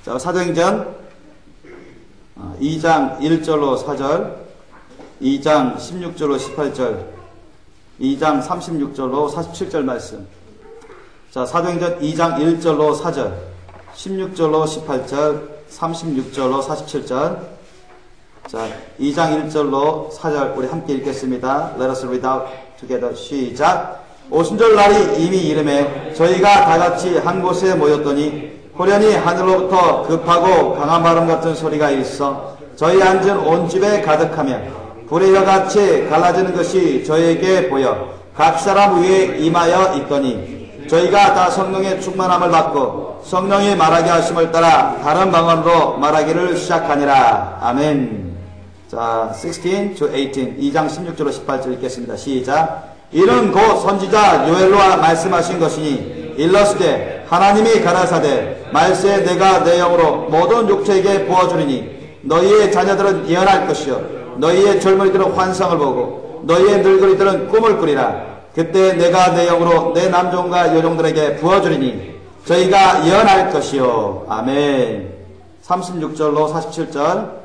자, 사도행전 2장 1절로 4절, 2장 16절로 18절, 2장 36절로 47절 말씀. 자, 사도행전 2장 1절로 4절, 16절로 18절, 36절로 47절. 자, 2장 1절로 4절 우리 함께 읽겠습니다. Let us read out together. 시작. 오순절 날이 이미 이름에 저희가 다같이 한 곳에 모였더니 호련히 하늘로부터 급하고 강한 바람 같은 소리가 있어 저희 앉은 온 집에 가득하며 불의 혀같이 갈라지는 것이 저희에게 보여 각 사람 위에 임하여 있더니 저희가 다 성령의 충만함을 받고 성령이 말하게 하심을 따라 다른 방언으로 말하기를 시작하니라. 아멘. 자, 16 to 18, 2장 16절로 18절 읽겠습니다. 시작. 이는 곧 선지자 요엘로와 말씀하신 것이니 일렀으되 하나님이 가라사대 말세 내가 내 영으로 모든 육체에게 부어주리니 너희의 자녀들은 예언할 것이요 너희의 젊은이들은 환상을 보고 너희의 늙은이들은 꿈을 꾸리라. 그때 내가 내 영으로 내 남종과 여종들에게 부어주리니 저희가 예언할 것이요. 아멘. 36절로 47절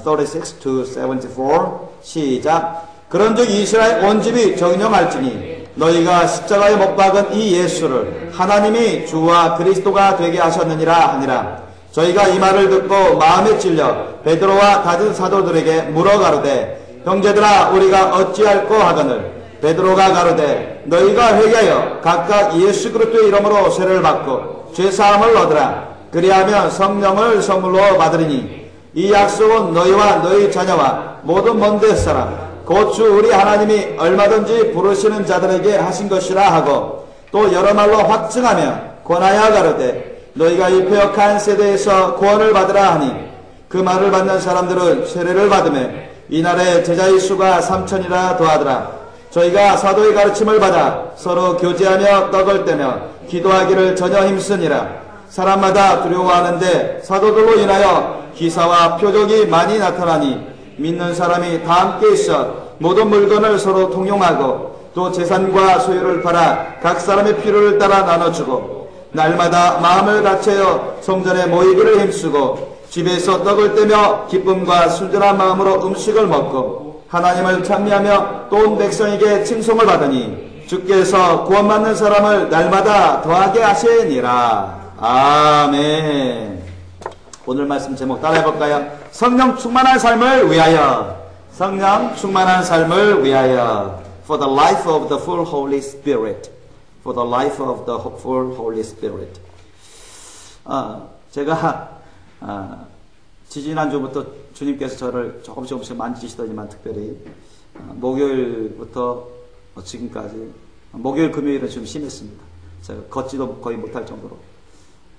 36 to 74 시작. 그런즉 이스라엘 온 집이 정령할지니 너희가 십자가에 못 박은 이 예수를 하나님이 주와 그리스도가 되게 하셨느니라 하니라. 저희가 이 말을 듣고 마음에 찔려 베드로와 다른 사도들에게 물어 가로되 형제들아 우리가 어찌할꼬 하거늘 베드로가 가로되 너희가 회개하여 각각 예수 그리스도의 이름으로 세례를 받고 죄사함을 얻으라. 그리하면 성령을 선물로 받으리니 이 약속은 너희와 너희 자녀와 모든 먼데 사람 곧 주 우리 하나님이 얼마든지 부르시는 자들에게 하신 것이라 하고 또 여러 말로 확증하며 권하여 가로되 너희가 이 패역한 세대에서 구원을 받으라 하니 그 말을 받는 사람들은 세례를 받으며 이날에 제자의 수가 3,000이라 더하더라. 저희가 사도의 가르침을 받아 서로 교제하며 떡을 떼며 기도하기를 전혀 힘쓰니라. 사람마다 두려워하는데 사도들로 인하여 기사와 표적이 많이 나타나니 믿는 사람이 다 함께 있어 모든 물건을 서로 통용하고 또 재산과 소유를 팔아 각 사람의 필요를 따라 나눠주고 날마다 마음을 같여여 성전에 모이기를 힘쓰고 집에서 떡을 떼며 기쁨과 순전한 마음으로 음식을 먹고 하나님을 찬미하며 또 온 백성에게 칭송을 받으니 주께서 구원받는 사람을 날마다 더하게 하시니라. 아멘. 오늘 말씀 제목 따라해볼까요? 성령 충만한 삶을 위하여. 성령 충만한 삶을 위하여. For the life of the full Holy Spirit. For the life of the full Holy Spirit. 제가 지지난주부터 주님께서 저를 조금씩 만지시더니만 특별히 목요일부터 지금까지 목요일 금요일은 좀 심했습니다. 제가 걷지도 거의 못할 정도로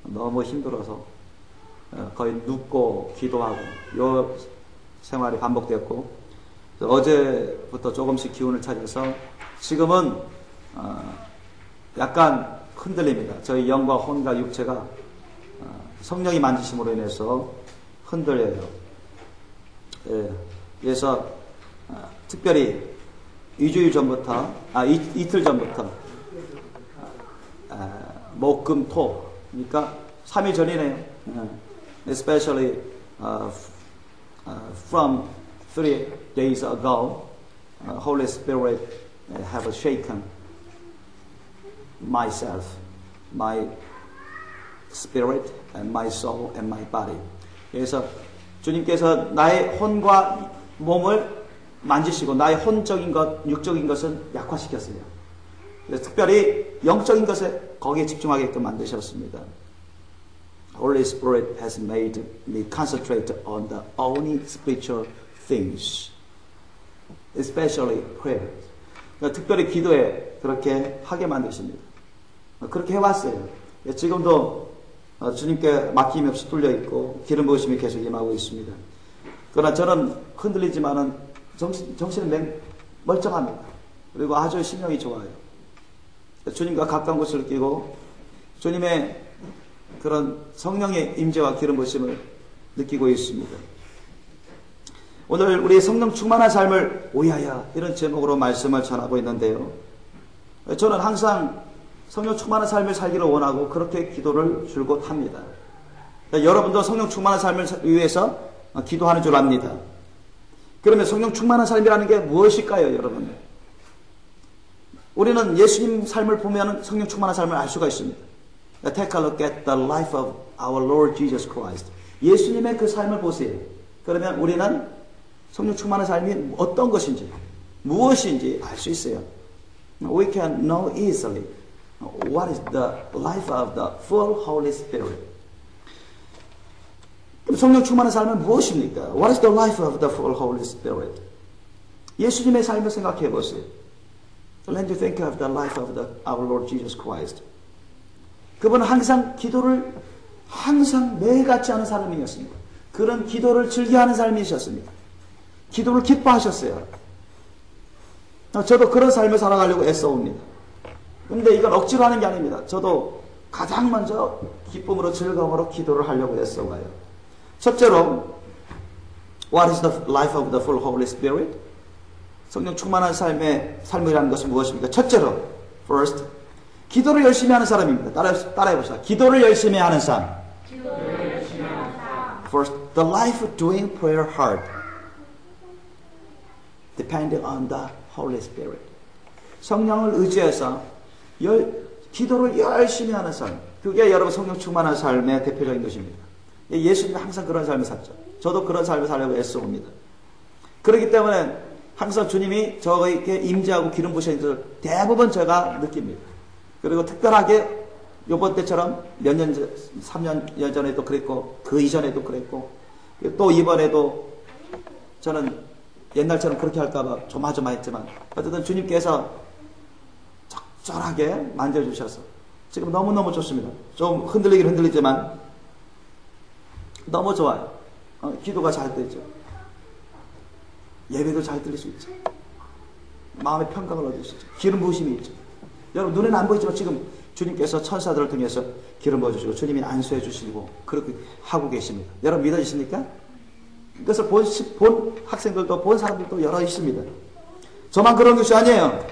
너무 힘들어서 거의 눕고 기도하고 요 생활이 반복되었고 어제부터 조금씩 기운을 차려서 지금은 약간 흔들립니다. 저희 영과 혼과 육체가 성령이 만지심으로 인해서 흔들려요. 그래서 특별히 2주일 전부터 이틀 전부터 목, 금, 토 그러니까 3일 전이네요. Especially from 3 days ago, Holy Spirit have shaken myself, my spirit, and my soul, and my body. 그래서 주님께서 나의 혼과 몸을 만지시고 나의 혼적인 것, 육적인 것은 약화시켰어요. 그래서 특별히 영적인 것에 거기에 집중하게끔 만드셨습니다. Holy Spirit has made me concentrate on the only spiritual things, especially prayer. 그러니까 특별히 기도에 그렇게 하게 만드십니다. 그렇게 해왔어요. 지금도 주님께 맡김이 없이 뚫려 있고 기름 부으심이 계속 임하고 있습니다. 그러나 저는 흔들리지만은 정신은 멀쩡합니다. 그리고 아주 심령이 좋아요. 주님과 가까운 것을 느끼고 주님의 그런 성령의 임재와 기름 부으심을 느끼고 있습니다. 오늘 우리 성령 충만한 삶을 위하여 이런 제목으로 말씀을 전하고 있는데요. 저는 항상 성령 충만한 삶을 살기를 원하고 그렇게 기도를 줄곧 합니다. 여러분도 성령 충만한 삶을 위해서 기도하는 줄 압니다. 그러면 성령 충만한 삶이라는 게 무엇일까요, 여러분? 우리는 예수님 삶을 보면 성령 충만한 삶을 알 수가 있습니다. Take a look at the life of our Lord Jesus Christ. 예수님의 그 삶을 보세요. 그러면 우리는 성령 충만한 삶이 어떤 것인지, 무엇인지 알 수 있어요. We can know easily what is the life of the full Holy Spirit. 성령 충만한 삶은 무엇입니까? What is the life of the full Holy Spirit? 예수님의 삶을 생각해 보세요. Let you think of the life of our Lord Jesus Christ. 그분은 항상 기도를 항상 매일같이 하는 사람이었습니다. 그런 기도를 즐겨하는 삶이셨습니다. 기도를 기뻐하셨어요. 저도 그런 삶을 살아가려고 애써옵니다. 근데 이건 억지로 하는 게 아닙니다. 저도 가장 먼저 기쁨으로 즐거움으로 기도를 하려고 애써가요. 첫째로 What is the life of the full Holy Spirit? 성령 충만한 삶이라는 것은 무엇입니까? 첫째로 First, 기도를 열심히 하는 사람입니다. 따라해보시다. 기도를 열심히 하는 삶. First, the life of doing prayer hard, depending on the Holy Spirit. 성령을 의지해서 기도를 열심히 하는 삶. 그게 여러분 성령 충만한 삶의 대표적인 것입니다. 예수님이 항상 그런 삶을 살죠. 저도 그런 삶을 살려고 애써옵니다. 그렇기 때문에 항상 주님이 저에게 임재하고 기름 부으시는 것을 대부분 제가 느낍니다. 그리고 특별하게 요번 때처럼 몇 년 전, 3년 전에도 그랬고 그 이전에도 그랬고 또 이번에도 저는 옛날처럼 그렇게 할까봐 조마조마했지만 어쨌든 주님께서 적절하게 만져주셔서 지금 너무너무 좋습니다. 좀 흔들리긴 흔들리지만 너무 좋아요. 기도가 잘 되죠. 예배도 잘 들릴 수 있죠. 마음의 평강을 얻을 수 있죠. 기름 부으심이 있죠. 여러분 눈에는 안 보이지만 지금 주님께서 천사들을 통해서 기름 부어주시고 주님이 안수해 주시고 그렇게 하고 계십니다. 여러분 믿어지십니까? 그래서 본 학생들도 본 사람들도 여러 있습니다. 저만 그런 것이 아니에요.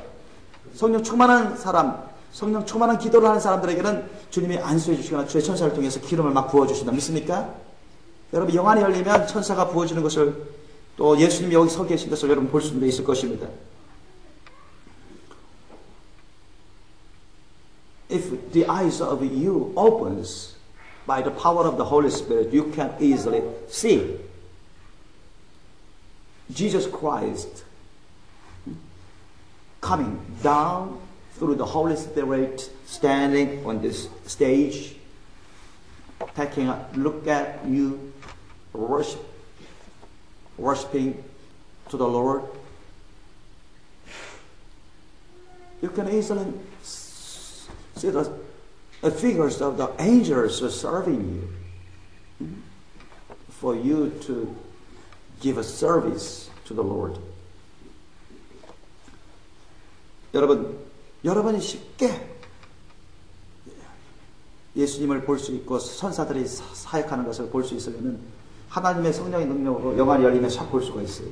성령 충만한 사람, 성령 충만한 기도를 하는 사람들에게는 주님이 안수해 주시거나 주의 천사를 통해서 기름을 막 부어주신다. 믿습니까? 여러분 영안이 열리면 천사가 부어주는 것을 또 예수님이 여기 서 계신 것을 여러분 볼 수 있을 것입니다. If the eyes of you opens by the power of the Holy Spirit, you can easily see Jesus Christ coming down through the Holy Spirit, standing on this stage, taking a look at you, worshiping to the Lord. You can easily see the figures of the angels serving you for you to give a service to the Lord. 여러분이 쉽게 예수님을 볼 수 있고 천사들이 사역하는 것을 볼 수 있으면 하나님의 성령의 능력으로 영안이 열리면 싹 볼 수가 있어요.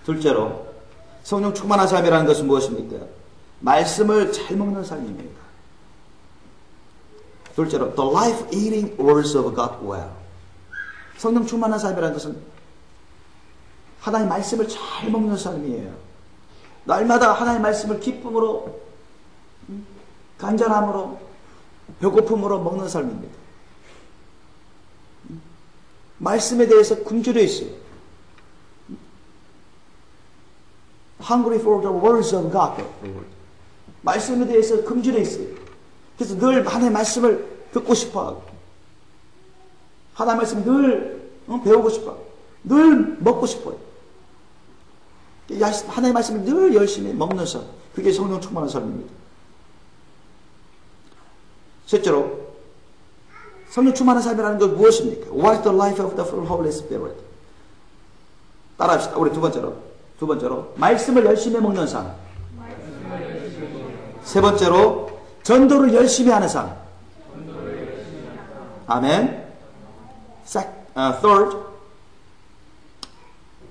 둘째로 성령 충만한 삶이라는 것은 무엇입니까? 말씀을 잘 먹는 삶입니다. 둘째로 the life eating words of God well. 성령 충만한 삶이라는 것은 하나님의 말씀을 잘 먹는 삶이에요. 날마다 하나님의 말씀을 기쁨으로 간절함으로 배고픔으로 먹는 삶입니다. 말씀에 대해서 굶주려 있어요. Hungry for the words of God. 말씀에 대해서 굶주려 있어요. 그래서 늘 하나님의 말씀을 듣고 싶어하고 하나님의 말씀을 늘 배우고 싶어하고 늘 먹고 싶어요. 하나님의 말씀을 늘 열심히 먹는 삶. 그게 성령 충만한 삶입니다. 셋째로 성령 충만한 삶이라는 건 무엇입니까? What is the life of the full Holy Spirit? 따라합시다. 우리 두 번째로 말씀을 열심히 먹는 삶. 세 번째로 전도를 열심히 하는 삶. 아멘. Third,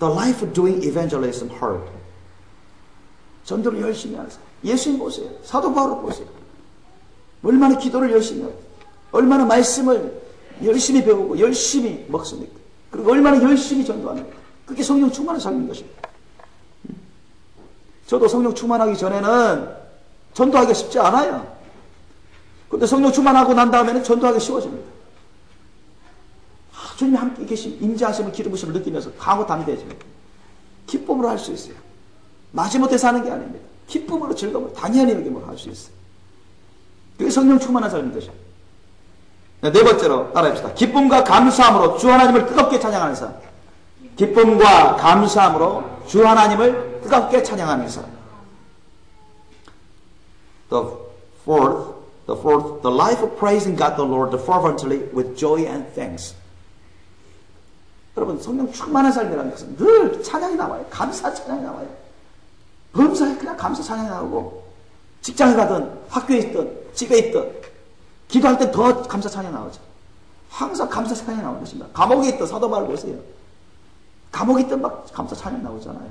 the life of doing evangelism hard. 전도를 열심히 하는 삶. 예수님 보세요. 사도 바울을 보세요. 얼마나 기도를 열심히 하고 얼마나 말씀을 열심히 배우고 열심히 먹습니까? 그리고 얼마나 열심히 전도합니까? 그게 성령 충만한 삶인 것입니다. 저도 성령 충만하기 전에는 전도하기가 쉽지 않아요. 그런데 성령 충만하고 난 다음에는 전도하기 쉬워집니다. 주님이 함께 계신 임재하심을 기름 부심을 느끼면서 강하고 담대해집니다. 기쁨으로 할 수 있어요. 마지못해 사는 게 아닙니다. 기쁨으로 즐거움을 당연히 여김으로 할 수 있어요. 그게 성령 충만한 삶인 것이죠. 네 번째로 따라합시다. 기쁨과 감사함으로 주 하나님을 뜨겁게 찬양하는 사람. 기쁨과 감사함으로 주 하나님을 뜨겁게 찬양하는 사람. The fourth, the life of praising God the Lord fervently with joy and thanks. 여러분, 성령 충만한 삶이라는 것은 늘 찬양이 나와요. 감사 찬양이 나와요. 범사에 그냥 감사 찬양이 나오고, 직장에 가든 학교에 있든 집에 있든 기도할 때 더 감사 찬양이 나오죠. 항상 감사 찬양이 나오는 것입니다. 감옥에 있든 사도 바울 보세요. 감옥에 있든 막 감사 찬양 나오잖아요.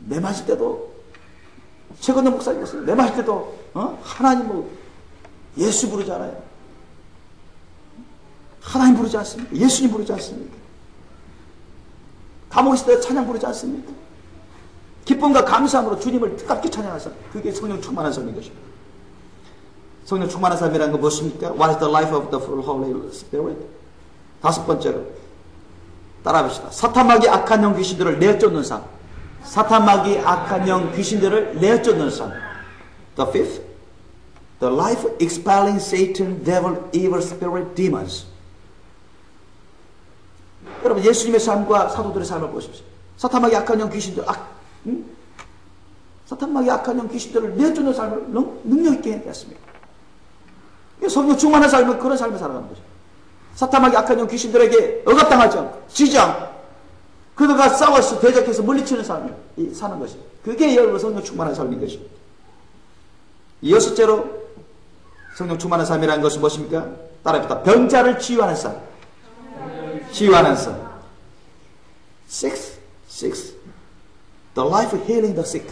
내 마실 때도 최근에 목사님 보세요. 내 마실 때도 하나님 뭐 예수 부르잖아요. 하나님 부르지 않습니까? 예수님 부르지 않습니까? 감옥에 있을 때 찬양 부르지 않습니까? 기쁨과 감사함으로 주님을 뜨겁게 찬양하사. 그게 성령 충만한 삶인 것입니다. 성령 충만한 삶이라는 건 무엇입니까? What is the life of the full Holy Spirit? 다섯 번째로 따라합시다. 사탄마귀 악한 영 귀신들을 내쫓는 삶. 사탄마귀 악한 영 귀신들을 내쫓는 삶. The fifth, the life expelling Satan, devil, evil spirit, demons. 여러분, 예수님의 삶과 사도들의 삶을 보십시오. 사탄마귀 악한 영 귀신들, 사탄마귀 악한 영 귀신들을 내쫓는 삶을 능력 있게 했습니다. 성령 충만한 삶은 그런 삶을 살아가는 거죠. 사탄마귀 악한 영 귀신들에게 억압당하지 않고 지지 않고 그들과 싸워서 대적해서 물리치는 삶을 사는 것이, 그게 여러분 성령 충만한 삶인 것입니다. 여섯째로 성령 충만한 삶이라는 것은 무엇입니까? 따라합시다. 병자를 치유하는 삶. 치유하는 삶. Six. The life of healing the sick.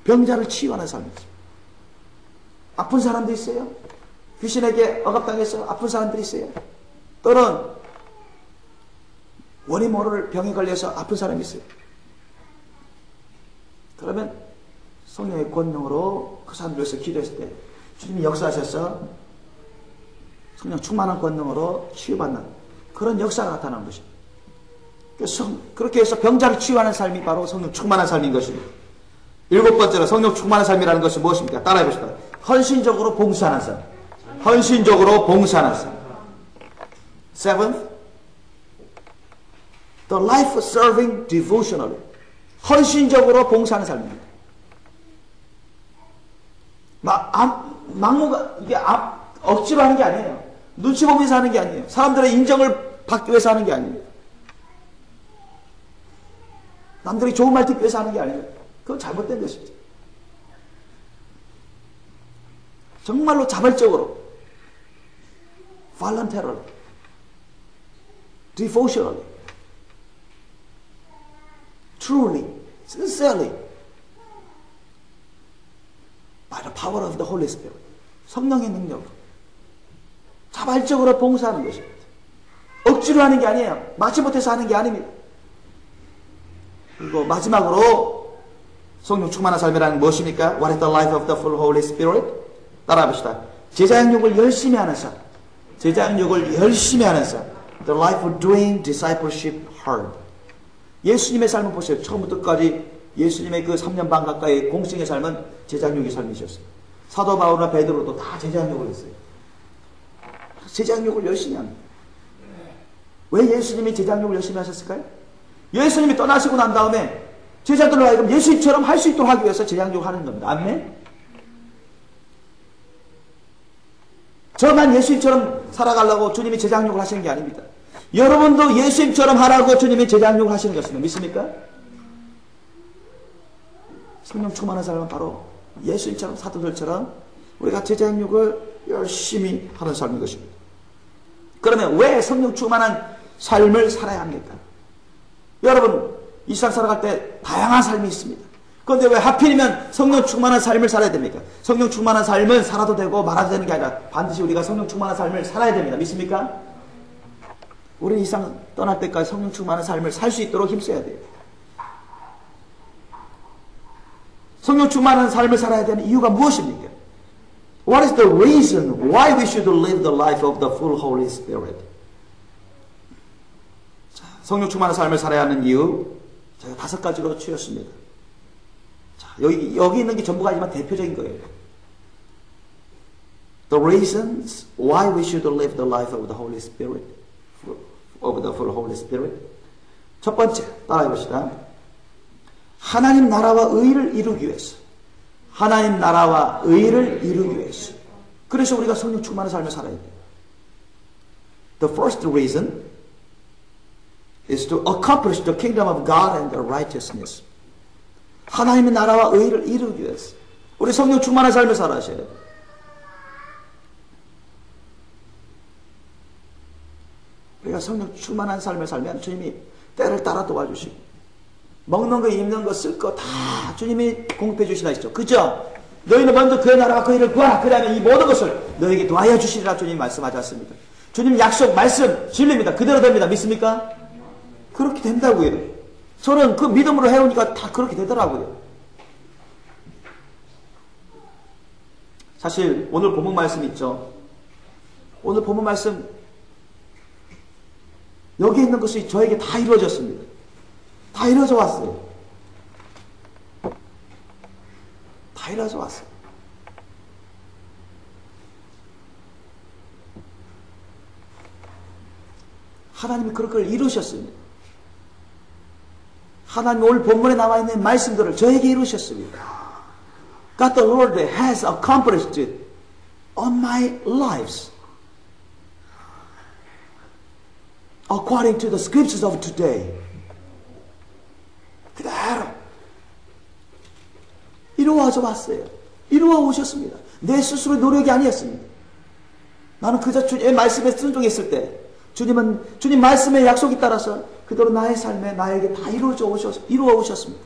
병자를 치유하는 삶이죠. 아픈 사람도 있어요. 귀신에게 억압당해서 아픈 사람들이 있어요. 또는 원인 모를 병에 걸려서 아픈 사람이 있어요. 그러면 성령의 권능으로 그 사람들 위해서 기도했을 때 주님이 역사하셔서 성령 충만한 권능으로 치유받는 그런 역사가 나타나는 것입니다. 그렇게 해서 병자를 치유하는 삶이 바로 성령 충만한 삶인 것입니다. 일곱 번째로 성령 충만한 삶이라는 것이 무엇입니까? 따라해봅시다. 헌신적으로 봉사하는 삶. 헌신적으로 봉사하는 삶. Seventh, the life serving devotionally. 헌신적으로 봉사하는 삶입니다. 막무가, 이게 억지로 하는 게 아니에요. 눈치 보면서 하는 게 아니에요. 사람들의 인정을 받기 위해서 하는 게 아니에요. 남들이 좋은 말 듣기 위해서 하는 게 아니에요. 그건 잘못된 것입니다. 정말로 자발적으로, voluntarily, devotionally, truly, sincerely, by the power of the Holy Spirit. 성령의 능력으로 자발적으로 봉사하는 것입니다. 억지로 하는 게 아니에요. 마지못해서 하는 게 아닙니다. 그리고 마지막으로 성령 충만한 삶이라는 무엇입니까? What is the life of the full Holy Spirit? 따라합시다. 제자양육을 열심히 하는 삶. 제자양육을 열심히 하는 삶. The life of doing discipleship hard. 예수님의 삶을 보세요. 처음부터 끝까지 예수님의 그 3년 반 가까이 공생의 삶은 제자양육의 삶이셨어요. 사도 바울과 베드로도 다 제자양육을 했어요. 제자양육을 열심히 합니다. 왜 예수님이 제자양육을 열심히 하셨을까요? 예수님이 떠나시고 난 다음에 제자들로 하여금 예수님처럼 할 수 있도록 하기 위해서 제자양육을 하는 겁니다. 아멘? 저만 예수님처럼 살아가려고 주님이 제자양육을 하시는 게 아닙니다. 여러분도 예수님처럼 하라고 주님이 제자양육을 하시는 것입니다. 믿습니까? 성령 충만한 사람은 바로 예수님처럼 사도들처럼 우리가 제자양육을 열심히 하는 삶인 것입니다. 그러면 왜 성령 충만한 삶을 살아야 합니까? 여러분, 이 세상 살아갈 때 다양한 삶이 있습니다. 그런데 왜 하필이면 성령 충만한 삶을 살아야 됩니까? 성령 충만한 삶은 살아도 되고 말아도 되는 게 아니라 반드시 우리가 성령 충만한 삶을 살아야 됩니다. 믿습니까? 우리 이 세상 떠날 때까지 성령 충만한 삶을 살 수 있도록 힘써야 돼요. 성령 충만한 삶을 살아야 되는 이유가 무엇입니까? What is the reason why we should live the life of the full Holy Spirit? 자, 성령 충만한 삶을 살아야 하는 이유 제가 5가지로 추렸습니다. 자, 여기 있는 게 전부가 아니지만 대표적인 거예요. The reasons why we should live the life of the Holy Spirit, of the full Holy Spirit. 첫 번째, 따라해 봅시다. 하나님 나라와 의를 이루기 위해서. 하나님 나라와 의를 이루기 위해서. 그래서 우리가 성령 충만한 삶을 살아야 돼요. The first reason is to accomplish the kingdom of God and the righteousness. 하나님의 나라와 의를 이루기 위해서. 우리 성령 충만한 삶을 살아야 돼요. 우리가 성령 충만한 삶을 살면 주님이 때를 따라 도와주시고 먹는 거 입는 거 쓸 거 다 주님이 공급해 주시나 하시죠. 그죠? 너희는 먼저 그의 나라와 그 일을 구하라. 그러면 이 모든 것을 너에게 도와여 주시리라 주님 말씀하지 않습니까? 주님 약속 말씀 진리입니다. 그대로 됩니다. 믿습니까? 그렇게 된다고요. 저는 그 믿음으로 해오니까 다 그렇게 되더라고요. 사실 오늘 본문 말씀 있죠. 오늘 본문 말씀 여기 있는 것이 저에게 다 이루어졌습니다. 다 이루어져 왔어요. 다 이루어져 왔어요. 하나님이 그런 걸 이루셨습니다. 하나님이 오늘 본문에 나와 있는 말씀들을 저에게 이루셨습니다. God the Lord has accomplished it on my lives. According to the scriptures of today. 그대로 이루어져 왔어요. 이루어 오셨습니다. 내 스스로의 노력이 아니었습니다. 나는 그저 주님의 말씀에 순종했을 때 주님 말씀의 약속에 따라서 그대로 나의 삶에 나에게 다 이루어 오셨습니다.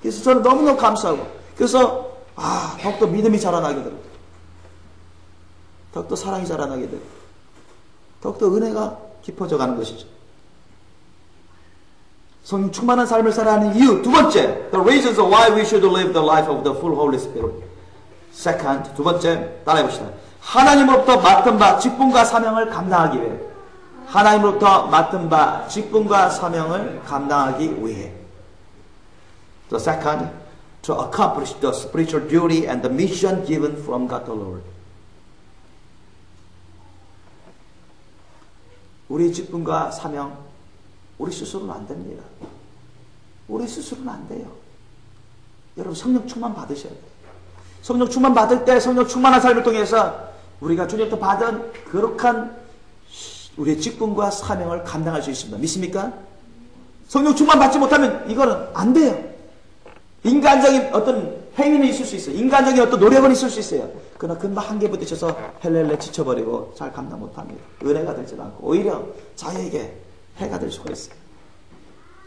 그래서 저는 너무너무 감사하고 그래서 더욱더 믿음이 자라나게 되고 더욱더 사랑이 자라나게 되고 더욱더 은혜가 깊어져 가는 것이죠. 성령 충만한 삶을 살아야 하는 이유 두 번째, the reasons why we should live the life of the full Holy Spirit. Second, 두 번째 따라해 봅시다. 하나님으로부터 맡은 바 직분과 사명을 감당하기 위해. 하나님으로부터 맡은 바 직분과 사명을 감당하기 위해. The second, to accomplish the spiritual duty and the mission given from God the Lord. 우리 직분과 사명 우리 스스로는 안 됩니다. 우리 스스로는 안 돼요. 여러분 성령 충만 받으셔야 돼요. 성령 충만 받을 때 성령 충만한 삶을 통해서 우리가 주님부터 받은 거룩한 우리의 직분과 사명을 감당할 수 있습니다. 믿습니까? 성령 충만 받지 못하면 이거는 안 돼요. 인간적인 어떤 행위는 있을 수 있어요. 인간적인 어떤 노력은 있을 수 있어요. 그러나 금방 한계 부딪혀서 헬렐레 지쳐버리고 잘 감당 못합니다. 은혜가 되지 않고 오히려 자에게 해가 될 수가 있어요.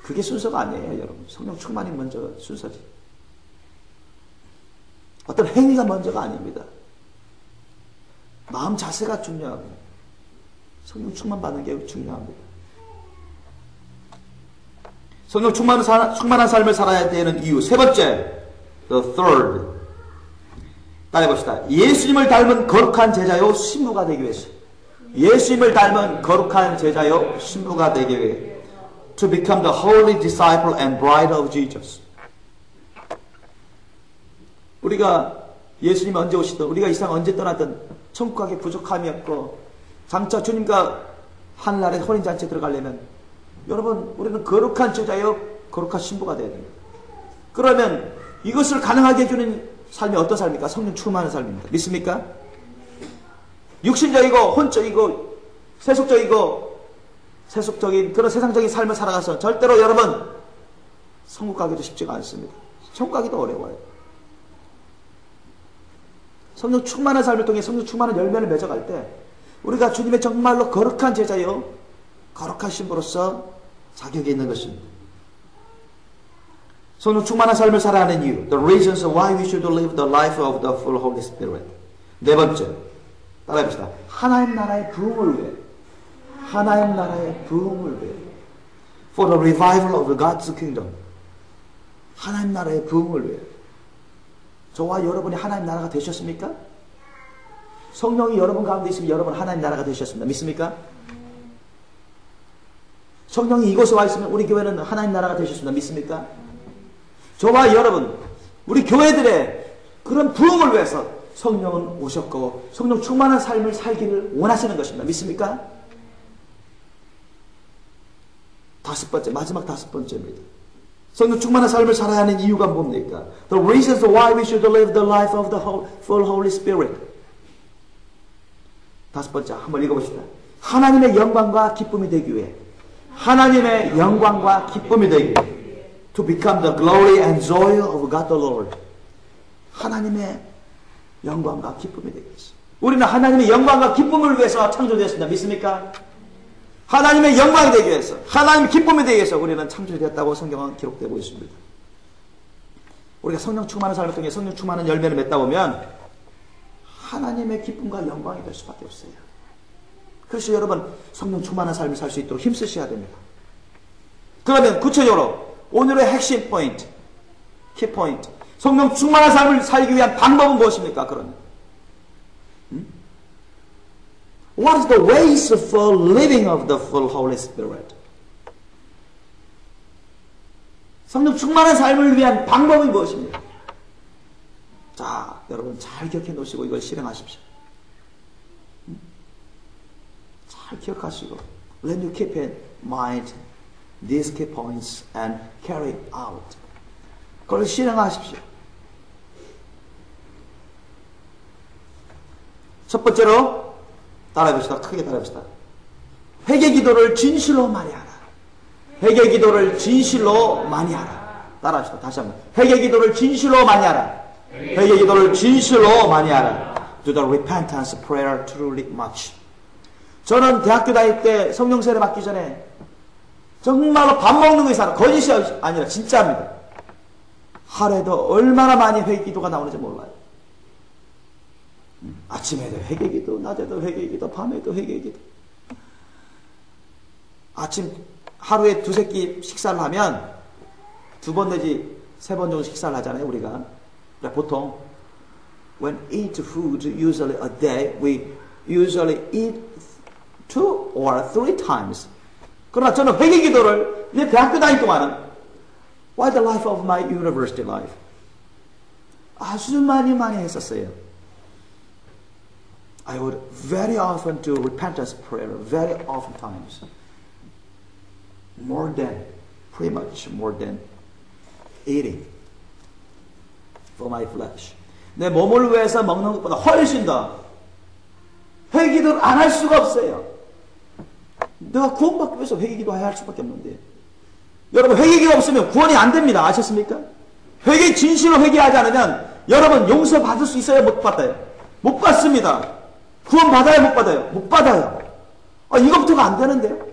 그게 순서가 아니에요, 여러분. 성령 충만이 먼저 순서지. 어떤 행위가 먼저가 아닙니다. 마음 자세가 중요하고 성령 충만 받는 게 중요합니다. 성령 충만한 삶을 살아야 되는 이유 세 번째, the third. 따라해봅시다. 예수님을 닮은 거룩한 제자요 신부가 되기 위해서. 예수님을 닮은 거룩한 제자요 신부가 되기 위해. To become the holy disciple and bride of Jesus. 우리가 예수님이 언제 오시든 우리가 이 세상 언제 떠나든 천국 가기 부족함이 없고 장차 주님과 하늘나라에 혼인잔치에 들어가려면 여러분 우리는 거룩한 제자요 거룩한 신부가 되어야 됩니다. 그러면 이것을 가능하게 해주는 삶이 어떤 삶입니까? 성령 충만한 삶입니다. 믿습니까? 육신적이고 혼적이고 세속적인 그런 세상적인 삶을 살아가서 절대로 여러분 천국 가기도 쉽지가 않습니다. 천국 가기도 어려워요. 성령 충만한 삶을 통해 성령 충만한 열매를 맺어갈 때 우리가 주님의 정말로 거룩한 제자요 거룩한 신부로서 자격이 있는 것입니다. 성령 충만한 삶을 살아야 하는 이유. The reasons why we should live the life of the full Holy Spirit. 네 번째. 따라해봅시다. 하나님 나라의 부흥을 위해. 하나님 나라의 부흥을 위해. For the revival of God's kingdom. 하나님 나라의 부흥을 위해. 저와 여러분이 하나님 나라가 되셨습니까? 성령이 여러분 가운데 있으면 여러분 하나님 나라가 되셨습니다. 믿습니까? 성령이 이곳에 와 있으면 우리 교회는 하나님 나라가 되셨습니다. 믿습니까? 저와 여러분, 우리 교회들의 그런 부흥을 위해서 성령은 오셨고 성령 충만한 삶을 살기를 원하시는 것입니다. 믿습니까? 다섯 번째, 마지막 다섯 번째입니다. 성령 충만한 삶을 살아야 하는 이유가 뭡니까? The reasons why we should live the life of the full Holy Spirit. 다섯 번째, 한번 읽어봅시다. 하나님의 영광과 기쁨이 되기 위해. 하나님의 영광과 기쁨이 되기 위해. To become the glory and joy of God the Lord. 하나님의 영광과 기쁨이 되기 위해서. 우리는 하나님의 영광과 기쁨을 위해서 창조되었습니다. 믿습니까? 하나님의 영광이 되기 위해서, 하나님의 기쁨이 되기 위해서 우리는 창조되었다고 성경은 기록되고 있습니다. 우리가 성령 충만한 삶을 통해 성령 충만한 열매를 맺다 보면 하나님의 기쁨과 영광이 될 수밖에 없어요. 그래서 여러분 성령 충만한 삶을 살 수 있도록 힘쓰셔야 됩니다. 그러면 구체적으로 오늘의 핵심 포인트, 키포인트, 성령 충만한 삶을 살기 위한 방법은 무엇입니까? 그러면 What is the ways for living of the full Holy Spirit? 성령 충만한 삶을 위한 방법이 무엇입니까? 자, 여러분 잘 기억해 놓으시고 이걸 실행하십시오. 잘 기억하시고 Let you keep in mind these key points and carry out. 그걸 실행하십시오. 첫 번째로 따라해봅시다. 크게 따라해봅시다. 회개 기도를 진실로 많이 하라. 회개 기도를 진실로 많이 하라. 따라합시다. 다시 한번. 회개 기도를 진실로 많이 하라. 회개 기도를 진실로 많이 하라. Do the repentance prayer truly much. 저는 대학교 다닐 때 성령 세례 받기 전에 정말로 밥 먹는 거 이상 거짓이 아니라 진짜입니다. 하루에도 얼마나 많이 회개 기도가 나오는지 몰라요. 아침에도 회개기도, 낮에도 회개기도, 밤에도 회개기도. 아침 하루에 두세 끼 식사를 하면 두 번 내지 세 번 정도 식사를 하잖아요, 우리가. 보통 when eat food usually a day, we usually eat 2 or 3 times. 그러나 저는 회개기도를 내 대학교 다닐 동안은 while the life of my university life 아주 많이 했었어요. I would very often do repentance prayer, very often times. Pretty much more than eating for my flesh. 내 몸을 위해서 먹는 것보다 훨씬 더 회개기도를 안 할 수가 없어요. 내가 구원받기 위해서 회개기도 해야 할 수밖에 없는데. 여러분 회개기가 없으면 구원이 안 됩니다. 아셨습니까? 회개 진실로 회개하지 않으면 여러분 용서받을 수 있어요? 못 받아요? 못 받습니다. 구원 받아요? 못 받아요? 못 받아요. 이것부터가 안 되는데요.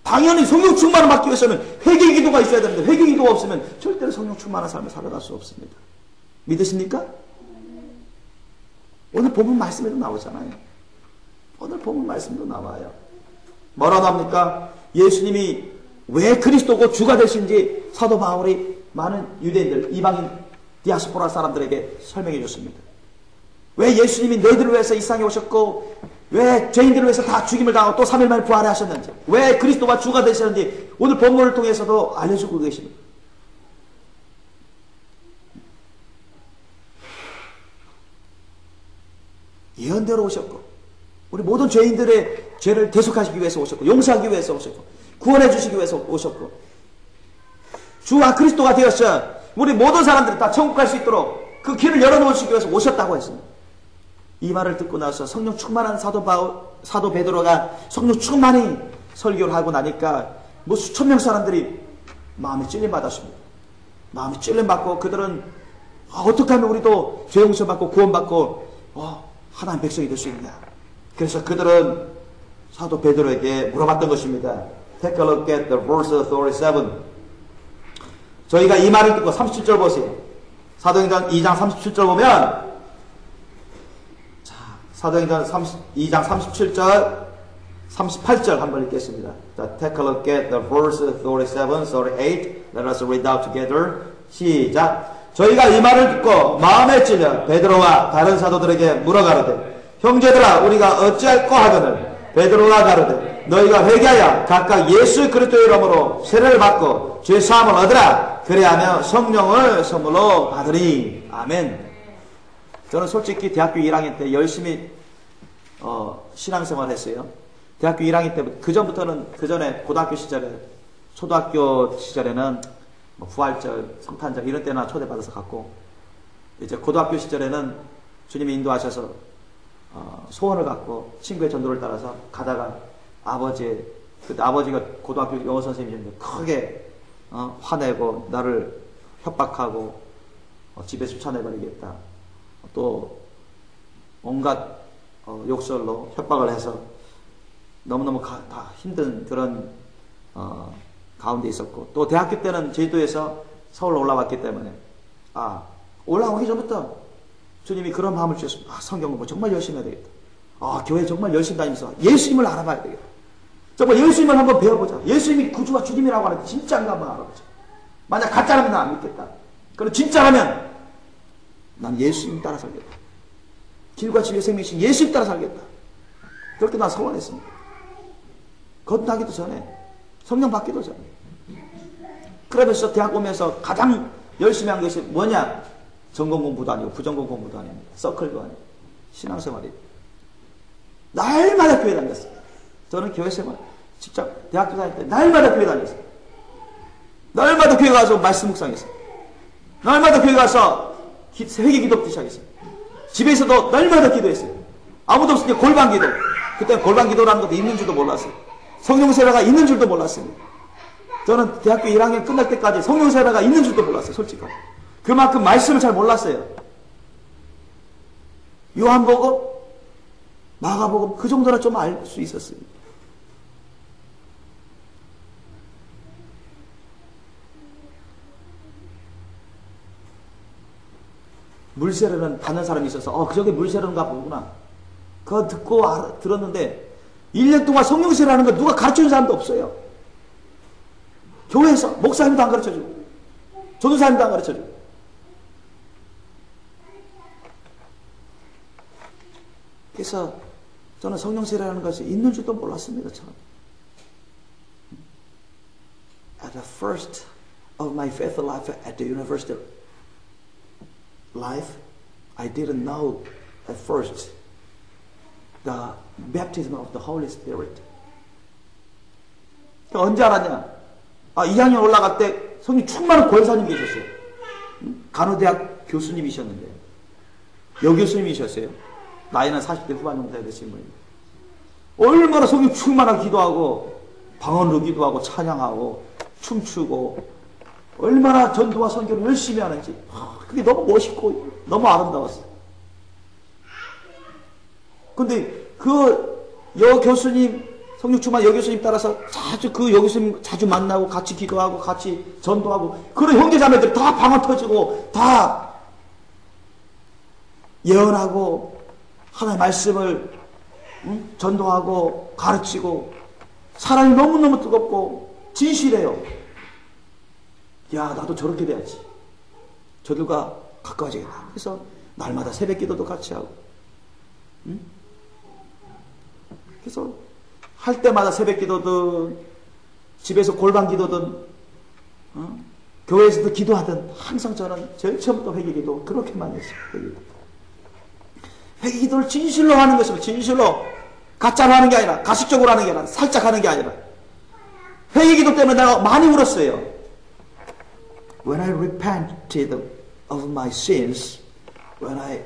당연히 성령 충만을 받기 위해서는 회개 기도가 있어야 되는데 회개 기도가 없으면 절대로 성령 충만한 삶을 살아갈 수 없습니다. 믿으십니까? 오늘 본문 말씀에도 나오잖아요. 오늘 본문 말씀도 나와요. 뭐라 나옵니까? 예수님이 왜 그리스도고 주가 되신지 사도 바울이 많은 유대인들, 이방인, 디아스포라 사람들에게 설명해 줬습니다. 왜 예수님이 너희들을 위해서 이 세상에 오셨고 왜 죄인들을 위해서 다 죽임을 당하고 또 3일 만에 부활하셨는지 왜 그리스도가 주가 되셨는지 오늘 본문을 통해서도 알려주고 계십니다. 예언대로 오셨고 우리 모든 죄인들의 죄를 대속하시기 위해서 오셨고 용서하기 위해서 오셨고 구원해 주시기 위해서 오셨고 주와 그리스도가 되었어 우리 모든 사람들이 다 천국 갈 수 있도록 그 길을 열어놓으시기 위해서 오셨다고 했습니다. 이 말을 듣고 나서 성령 충만한 사도 베드로가 성령 충만히 설교를 하고 나니까 뭐 수천 명 사람들이 마음에 찔림받았습니다. 마음에 찔림받고 그들은 어떻게 하면 우리도 죄 용서받고 구원받고 하나님 백성이 될 수 있냐. 그래서 그들은 사도 베드로에게 물어봤던 것입니다. Take a look at the verse 37. 저희가 이 말을 듣고 37절 보세요. 사도행전 2장 37절 보면, 자, 사도행전 2장 37절, 38절 한번 읽겠습니다. 자, take a look at the verse 37, 38. Let us read out together. 시작. 저희가 이 말을 듣고 마음에 찔려 베드로와 다른 사도들에게 물어가로되, 형제들아, 우리가 어찌할꼬 하거늘. 베드로가 가로되, 너희가 회개하여 각각 예수 그리스도의 이름으로 세례를 받고 죄 사함을 얻으라. 그래하며 성령을 선물로 받으리. 아멘. 저는 솔직히 대학교 1학년 때 열심히 신앙생활 했어요. 대학교 1학년 때, 그 전에 고등학교 시절에, 초등학교 시절에는 뭐 부활절, 성탄절 이런 때나 초대받아서 갔고, 이제 고등학교 시절에는 주님이 인도하셔서 소원을 갖고 친구의 전도를 따라서 가다가 그때 아버지가 고등학교 영어 선생님인데 크게 화내고 나를 협박하고 집에 쫓아내버리겠다. 또 온갖 욕설로 협박을 해서 너무너무 다 힘든 그런 가운데 있었고, 또 대학교 때는 제주도에서 서울로 올라왔기 때문에 올라오기 전부터 주님이 그런 마음을 주셨습니다. 성경 공부 정말 열심히 해야 되겠다. 교회 정말 열심히 다니면서 예수님을 알아봐야 되겠다. 정말 예수님을 한번 배워보자. 예수님이 구주와 주님이라고 하는데 진짜인가 한번 알아보자. 만약 가짜라면 나 안 믿겠다. 그럼 진짜라면 난 예수님 따라 살겠다. 길과 진리의 생명이신 예수님 따라 살겠다. 그렇게 난 소원했습니다. 거듭나기도 전에, 성령 받기도 전에. 그러면서 대학 오면서 가장 열심히 한 것이 뭐냐? 전공 공부도 아니고 부전공 공부도 아닙니다. 서클도 아니고 신앙생활이에요. 날마다 교회 다녔어요. 저는 교회 생활, 직접 대학교 다닐 때 날마다 교회 다녔어요. 날마다 교회 가서 말씀 묵상했어요. 날마다 교회 가서 회개 기도부터 시작했어요. 집에서도 날마다 기도했어요. 아무도 없을 때 골방 기도. 그때 골방 기도라는 것도 있는 줄도 몰랐어요. 성령세례가 있는 줄도 몰랐습니다. 저는 대학교 1학년 끝날 때까지 성령세례가 있는 줄도 몰랐어요. 솔직하게. 그만큼 말씀을 잘 몰랐어요. 요한복음, 마가복음 그 정도나 좀 알 수 있었어요. 물세례는 받는 사람이 있어서 저게 물세례인가 보구나. 그거 듣고 들었는데 1년 동안 성령세례라는 거 누가 가르쳐준 사람도 없어요. 교회에서 목사님도 안 가르쳐주고 전도사님도 안 가르쳐주고. 그래서 저는 성령세례라는 것이 있는 줄도 몰랐습니다. 처음. At the first of my faith life at the university life, I didn't know at first the baptism of the Holy Spirit. 언제 알았냐? 2학년 올라갈 때 성령 충만한 권사님 계셨어요. 간호대학 교수님이셨는데, 여교수님이셨어요. 나이는 40대 후반 정도 되신 분입니다. 얼마나 성령 충만하게 기도하고 방언으로 기도하고 찬양하고 춤추고 얼마나 전도와 선교를 열심히 하는지 그게 너무 멋있고 너무 아름다웠어요. 근데 그 여교수님, 성령 충만 여교수님 따라서 그 여교수님 자주 만나고 같이 기도하고 같이 전도하고, 그런 형제자매들 다 방언 터지고 다 예언하고 하나님의 말씀을 전도하고 가르치고, 사람이 너무너무 뜨겁고 진실해요. 야, 나도 저렇게 돼야지. 저들과 가까워지겠다. 그래서 날마다 새벽 기도도 같이 하고, 그래서 할 때마다 새벽 기도든 집에서 골방 기도든 교회에서도 기도하든 항상 저는 제일 처음부터 회개 기도 그렇게 많이 했어요. 회개 기도를 진실로 하는 것입니다. 진실로. 가짜로 하는 게 아니라, 가식적으로 하는 게 아니라, 살짝 하는 게 아니라. 회개 기도 때문에 내가 많이 울었어요. When I repented of my sins, when I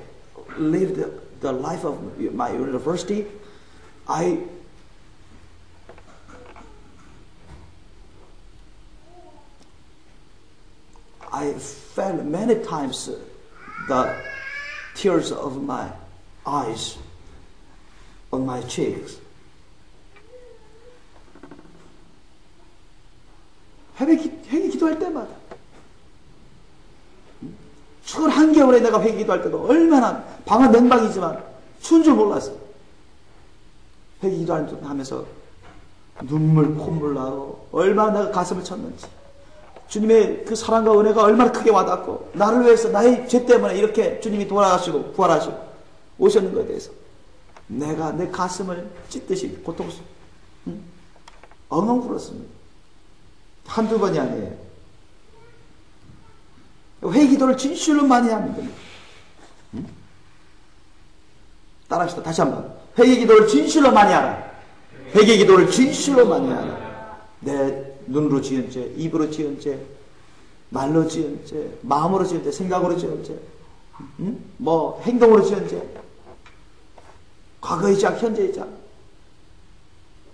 lived the life of my university, I felt many times the tears of my eyes on my cheeks. 회개 기도할 때마다 추운 한겨울에 내가 회개기도할 때도 얼마나 방은 냉방이지만 추운 줄 몰랐어. 회개기도하면서 눈물 콧물 나고 얼마나 내가 가슴을 쳤는지, 주님의 그 사랑과 은혜가 얼마나 크게 와닿고 나를 위해서 나의 죄 때문에 이렇게 주님이 돌아가시고 부활하시고 오셨는 것에 대해서 내가 내 가슴을 찢듯이 고통스럽고 엉엉 울었습니다. 한두 번이 아니에요. 회개기도를 진실로 많이 하면 됩니다. 따라합시다. 다시 한번. 회개기도를 진실로 많이 하라. 회개기도를 진실로 많이 하라. 내 눈으로 지은 죄, 입으로 지은 죄, 말로 지은 죄, 마음으로 지은 죄, 생각으로 지은 죄, 뭐 행동으로 지은 죄, 과거의 죄악, 현재의 죄악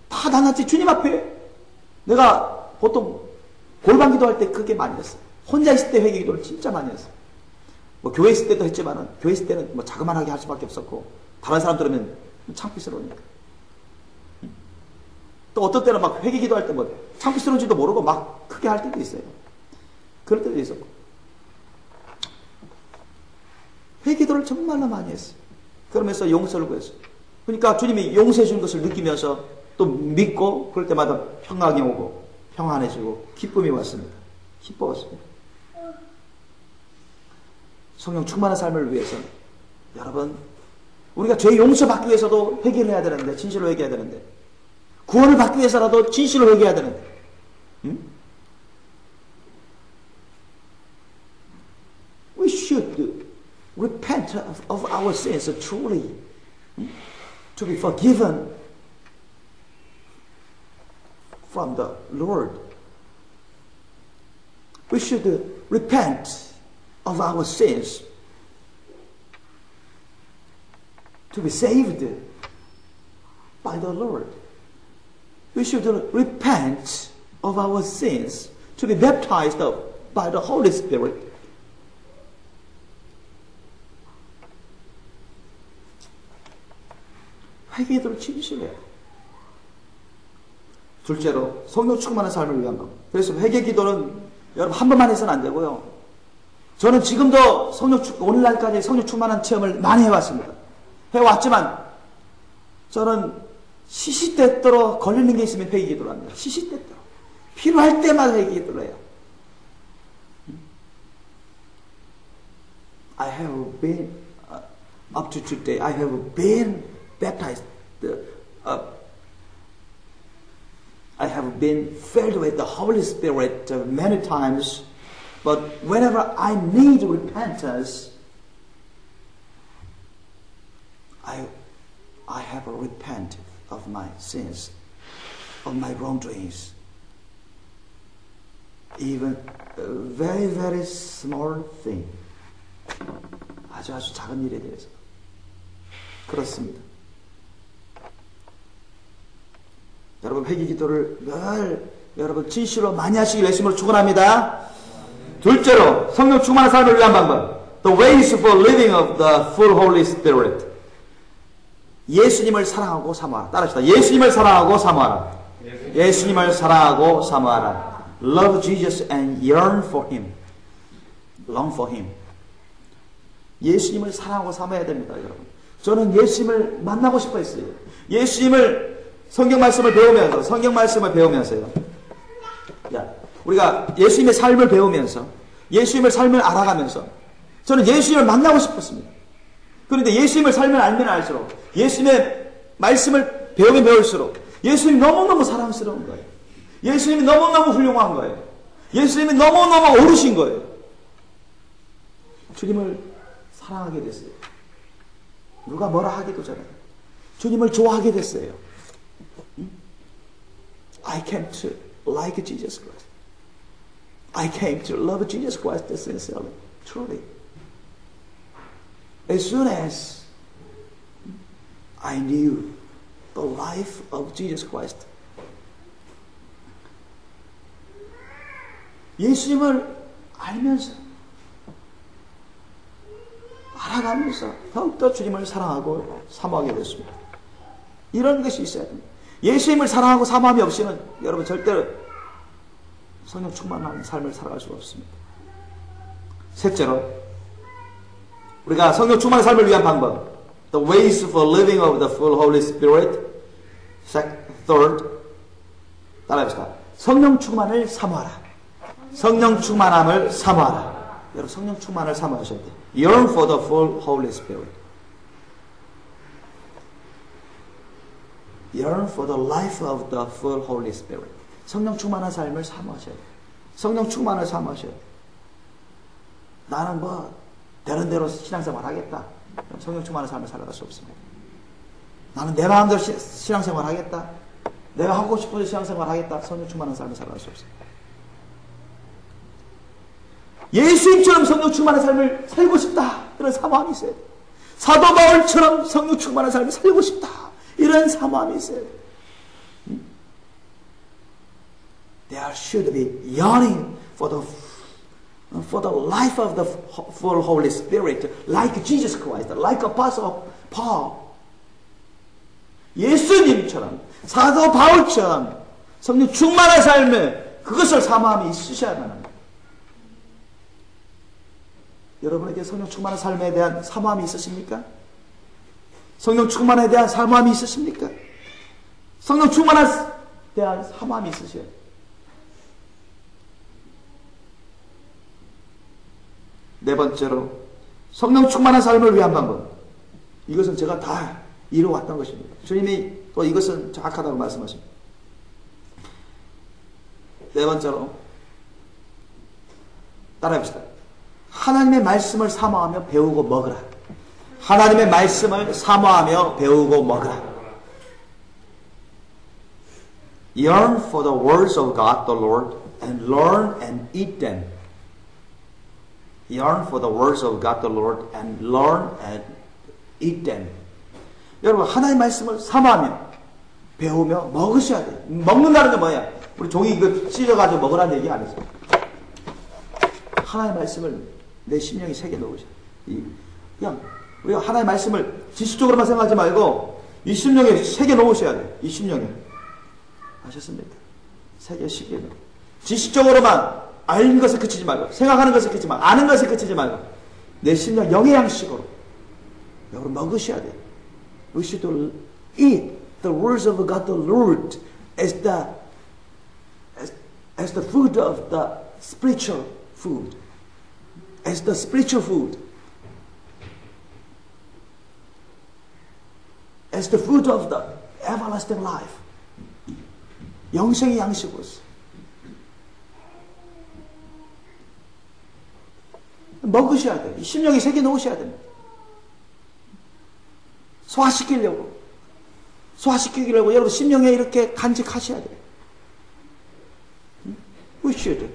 다 낱낱이 주님 앞에. 내가 보통 골방 기도할 때 그게 많이 했어요. 혼자 있을 때 회개 기도를 진짜 많이 했어요. 뭐 교회 있을 때도 했지만은, 교회 있을 때는 뭐 자그만하게 할 수밖에 없었고, 다른 사람 들으면 창피스러우니까. 또 어떤 때는 막 회개 기도할 때 뭐 창피스러운지도 모르고 막 크게 할 때도 있어요. 그럴 때도 있었고. 회개 기도를 정말로 많이 했어요. 그러면서 용서를 구했어요. 그러니까 주님이 용서해 주는 것을 느끼면서 또 믿고, 그럴 때마다 평강이 오고 평안해지고 기쁨이 왔습니다. 기뻐왔습니다. 성령 충만한 삶을 위해서는 여러분, 우리가 죄 용서받기 위해서도 회개를 해야 되는데, 진실로 회개해야 되는데, 구원을 받기 위해서라도 진실로 회개해야 되는데, We should repent of our sins truly, to be forgiven from the Lord. We should repent of our sins to be saved by the Lord. We should repent of our sins to be baptized by the Holy Spirit. 회개기도를 진실해요. 둘째로 성령 충만한 삶을 위한 것. 그래서 회개기도는 여러분 한 번만 해서는 안 되고요. 저는 지금도 오늘날까지 성령 충만한 체험을 많이 해왔습니다. 해왔지만 저는 시시때때로 걸리는 게 있으면 회개기도를 합니다. 시시때때로 필요할 때마다 회개기도를 해요. I have been up to today. I have been baptized. I have been filled with the Holy Spirit many times, but whenever I need repentance, I have repented of my sins, of my wrongdoings, even a very, very small thing. 아주 작은 일에 대해서. 그렇습니다. 여러분 회개기도를 늘 여러분 진실로 많이 하시길 예수님으로 축원합니다. 둘째로 성령 충만한 삶을 위한 방법. The ways for living of the full Holy Spirit. 예수님을 사랑하고 사모하라. 따라합시다. 예수님을 사랑하고 사모하라. 예수님을 사랑하고 사모하라. Love Jesus and yearn for Him. Long for Him. 예수님을 사랑하고 사모해야 됩니다, 여러분. 저는 예수님을 만나고 싶어 했어요. 예수님을 성경 말씀을 배우면서요. 우리가 예수님의 삶을 배우면서, 예수님의 삶을 알아가면서, 저는 예수님을 만나고 싶었습니다. 그런데 예수님을 삶을 알면 알수록, 예수님의 말씀을 배우면 배울수록, 예수님이 너무너무 사랑스러운 거예요. 예수님이 너무너무 훌륭한 거예요. 예수님이 너무너무 어르신 거예요. 주님을 사랑하게 됐어요. 누가 뭐라 하기도 전에 주님을 좋아하게 됐어요. I came to like Jesus Christ. I came to love Jesus Christ sincerely, truly. As soon as I knew the life of Jesus Christ, 예수님을 알면서, 알아가면서 더욱더 주님을 사랑하고 사모하게 됐습니다. 이런 것이 있어야 됩니다. 예수님을 사랑하고 사모함이 없이는 여러분 절대로 성령 충만한 삶을 살아갈 수가 없습니다. 셋째로 우리가 성령 충만한 삶을 위한 방법. The ways for living of the full Holy Spirit. Third. 따라합시다. 성령 충만을 사모하라. 성령 충만함을 사모하라. 여러분 성령 충만을 사모하셔야 돼요. Yearn for the full Holy Spirit. Yearn for the life of the full Holy Spirit. 성령 충만한 삶을 사모하셔야 돼요. 성령 충만을 사모하셔야 돼요. 나는 뭐 되는 대로 신앙생활 하겠다. 성령 충만한 삶을 살아갈 수 없습니다. 나는 내 마음대로 신앙생활 하겠다. 내가 하고 싶은 신앙생활 하겠다. 성령 충만한 삶을 살아갈 수 없습니다. 예수님처럼 성령 충만한 삶을 살고 싶다. 이런 사모함이 있어야 돼요. 사도 바울처럼 성령 충만한 삶을 살고 싶다. 이런 사모함이 있어야 돼요. There should be yearning for the life of the full Holy Spirit, like Jesus Christ, like Apostle Paul. 예수님처럼, 사도 바울처럼 성령 충만한 삶을 그것을 사모함이 있으셔야만 합니다. 여러분에게 성령 충만한 삶에 대한 사모함이 있으십니까? 성령 충만에 대한 사모함이 있으십니까? 성령 충만에 대한 사모함이 있으셔야 돼요. 네 번째로 성령 충만한 삶을 위한 방법. 이것은 제가 다 이루어왔던 것입니다. 주님이 또 이것은 정확하다고 말씀하십니다. 네 번째로 따라합시다. 하나님의 말씀을 사모하며 배우고 먹으라. 하나님의 말씀을 사모하며 배우고 먹으라. Yearn for the words of God the Lord and learn and eat them. Yearn for the words of God the Lord and learn and eat them. 여러분 하나님의 말씀을 사모하며 배우며 먹으셔야 돼요. 먹는다는 게 뭐야? 우리 종이 이거 찢어가지고 먹으라는 얘기 아니죠. 하나님의 말씀을 내 심령에 새겨 놓으셔야 돼요. 그냥 우리가 하나님의 말씀을 지식적으로만 생각하지 말고 이 심령에 새겨 놓으셔야 돼요. 이 심령에. 아셨습니까? 새겨 놓으세요. 지식적으로만 아는 것에 그치지 말고 생각하는 것에 그치지 말고 아는 것에 그치지 말고 내 심령 영의 양식으로 여러분 먹으셔야 돼요. We should eat the words of God the Lord as the food of the spiritual food. As the spiritual food. As the food of the everlasting life. 영생의 양식으로서. 먹으셔야 돼요. 심령에 새겨 놓으셔야 됩니다. 소화시키려고 여러분 심령에 이렇게 간직하셔야 돼요. We should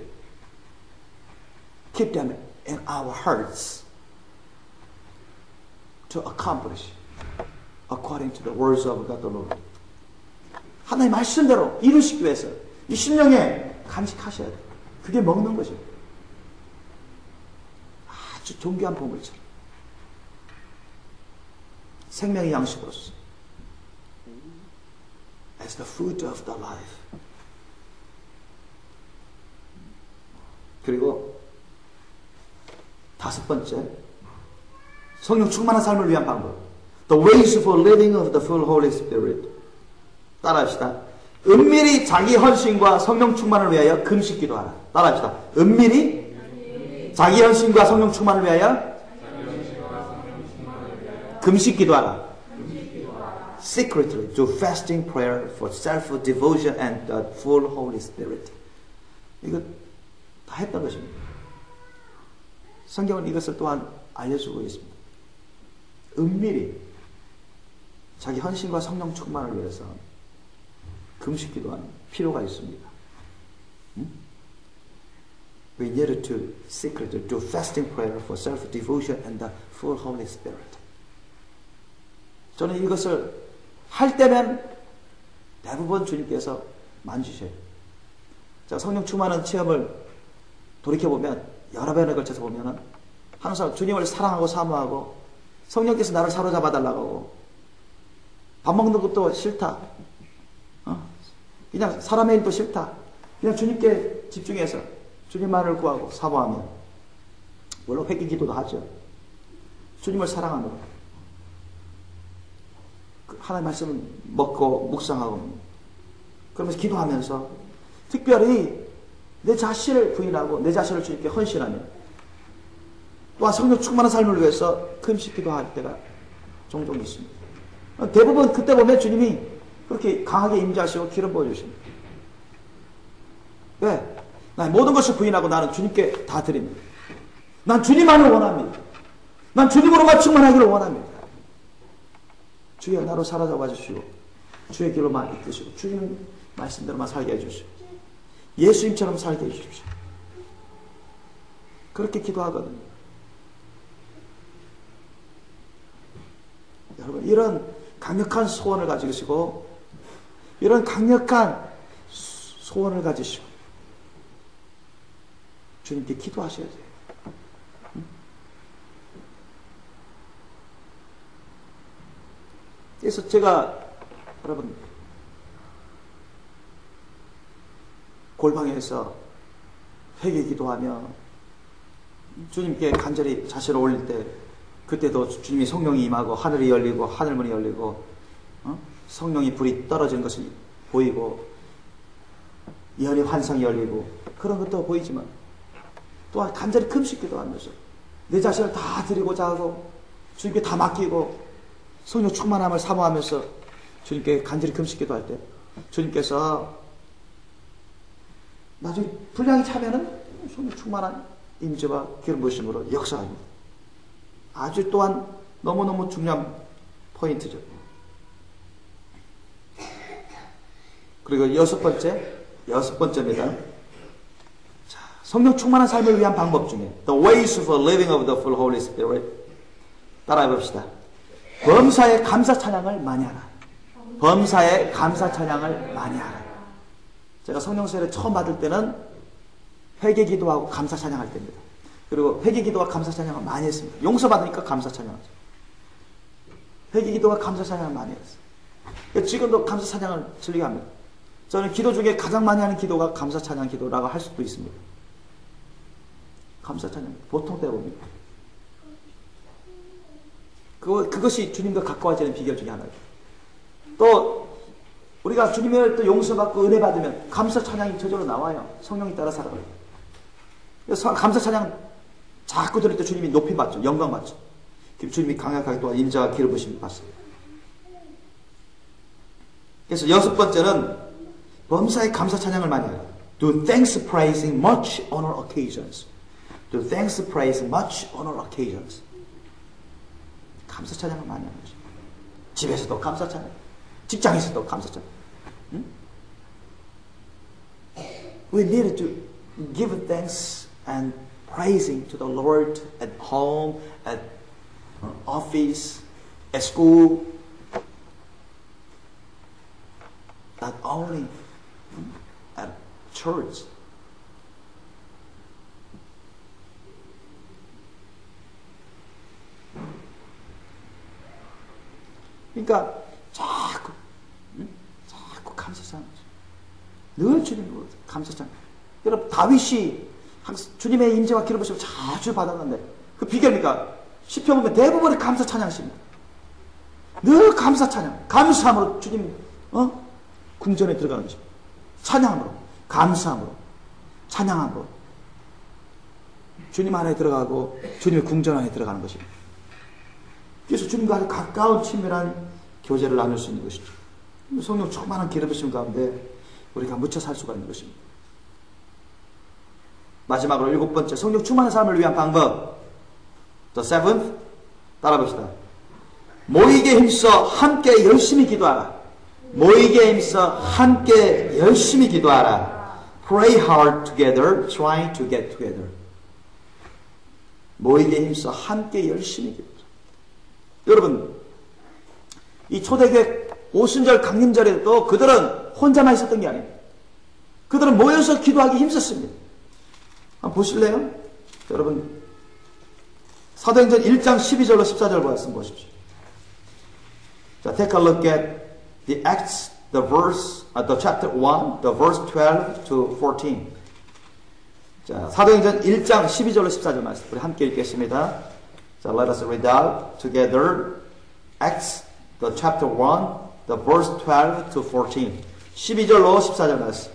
keep them in our hearts to accomplish according to the words of God the Lord. 하나님의 말씀대로 이루시기 위해서 이 심령에 간직하셔야 돼요. 그게 먹는 거죠. 아주 존귀한 보물처럼 생명의 양식으로서 as the food of the life. 그리고 다섯 번째 성령 충만한 삶을 위한 방법. The ways for living of the full Holy Spirit. 따라합시다. 은밀히 자기 헌신과 성령 충만을 위하여 금식 기도하라. 따라합시다. 은밀히 자기 헌신과 성령 충만을 위하여 금식 기도하라. Secretly do fasting prayer for self-devotion and the full Holy Spirit. 이거 다 했던 것입니다. 성경은 이것을 또한 알려주고 있습니다. 은밀히 자기 헌신과 성령 충만을 위해서 금식 기도하는 필요가 있습니다. We need to secretly do fasting prayer for self-devotion and the full Holy Spirit. 저는 이것을 할 때면 대부분 주님께서 만지셔요. 자, 성령 충만한 체험을 돌이켜보면 여러 번에 걸쳐서 보면은 항상 주님을 사랑하고 사모하고 성령께서 나를 사로잡아 달라고 하고 밥 먹는 것도 싫다. 그냥 사람의 일도 싫다. 그냥 주님께 집중해서 주님만을 구하고 사모하면 물론 회개 기도도 하죠. 주님을 사랑함으로 하나님의 말씀을 먹고 묵상하고 그러면서 기도하면서 특별히 내 자신을 부인하고 내 자신을 주님께 헌신하며 또한 성령 충만한 삶을 위해서 금식 기도할 때가 종종 있습니다. 대부분 그때 보면 주님이 그렇게 강하게 임재하시고 기름 부어주십니다. 왜? 나의 모든 것을 부인하고 나는 주님께 다 드립니다. 난 주님만을 원합니다. 난 주님으로만 충만하기를 원합니다. 주여 나로 사로잡아 주시고 주의 길로만 이끄시고 주님 말씀대로만 살게 해주시고 예수님처럼 살게 해주십시오. 그렇게 기도하거든요. 여러분 이런 강력한 소원을 가지시고 이런 강력한 소원을 가지시고 주님께 기도하셔야 돼요. 그래서 제가 여러분 골방에서 회개 기도하며 주님께 간절히 자신을 올릴 때 그때도 주님이 성령이 임하고 하늘이 열리고 하늘문이 열리고 성령이 불이 떨어지는 것이 보이고 예언의 환상이 열리고 그런 것도 보이지만 또한 간절히 금식 기도하면서 내 자신을 다 드리고자 하고 주님께 다 맡기고 성령 충만함을 사모하면서 주님께 간절히 금식 기도할 때 주님께서 나중에 분량이 차면은 성령 충만한 임재와 기름 부으심으로 역사합니다. 아주 또한 너무너무 중요한 포인트죠. 그리고 여섯 번째입니다. 자, 성령 충만한 삶을 위한 방법 중에 The ways for living of the full Holy Spirit 따라해 봅시다. 범사에 감사 찬양을 많이 하라. 범사에 감사 찬양을 많이 하라. 제가 성령 세례 처음 받을 때는 회개 기도하고 감사 찬양할 때입니다. 그리고 회개 기도와 감사 찬양을 많이 했습니다. 용서 받으니까 감사 찬양하죠. 회개 기도와 감사 찬양을 많이 했어요. 지금도 감사 찬양을 즐겨 합니다. 저는 기도 중에 가장 많이 하는 기도가 감사 찬양 기도라고 할 수도 있습니다. 감사 찬양 보통 때 보면 그것이 주님과 가까워지는 비결 중에 하나예요. 또 우리가 주님을 또 용서받고 은혜 받으면 감사 찬양이 저절로 나와요. 성령이 따라 살아가요. 그래서 감사 찬양 자꾸 들을 때 주님이 높이 받죠. 영광 받죠. 주님이 강력하게 또한 임재와 기름 부으심을 받습니다. 그래서 여섯 번째는 범사에 감사 찬양을 많이 해요. Do thanks praising much on all occasions. Do thanks praising much on all occasions. 감사 찬양을 많이 하는 거죠. 집에서도 감사 찬양, 직장에서도 감사 찬양. 응? We need to give thanks and praising to the Lord at home, at office, at school. Not only at church. 그러니까 자꾸 감사찬양. 늘 주님으로 감사찬양. 여러분 다윗이 주님의 임재와 기름 부으심을 자주 받았는데 그 비결이니까 시편 보면 대부분이 감사찬양입니다. 늘 감사찬양, 감사함으로 주님 궁전에 들어가는 것입니다. 찬양함으로, 감사함으로, 찬양함으로 주님 안에 들어가고 주님의 궁전 안에 들어가는 것입니다. 그래서 주님과 아주 가까운 친밀한 교제를 나눌 수 있는 것이죠. 성령 충만한 기름 부으심 가운데 우리가 묻혀 살 수가 있는 것입니다. 마지막으로 일곱 번째, 성령 충만한 삶을 위한 방법. The seventh, 따라 봅시다. 모이게 힘써 함께 열심히 기도하라. 모이게 힘써 함께 열심히 기도하라. Pray hard together, trying to get together. 모이게 힘써 함께 열심히 기도하라. 여러분, 이 초대교회 오순절 강림절에도 그들은 혼자만 있었던 게 아닙니다. 그들은 모여서 기도하기 힘썼습니다. 한번 보실래요? 여러분, 사도행전 1장 12절로 14절 말씀 보십시오. 자, take a look at the Acts, the chapter 1, the verse 12 to 14. 자, 사도행전 1장 12절로 14절 말씀 우리 함께 읽겠습니다. 자, let us read out together Acts, the chapter 1, the verse 12 to 14. 12절로 14절 말씀.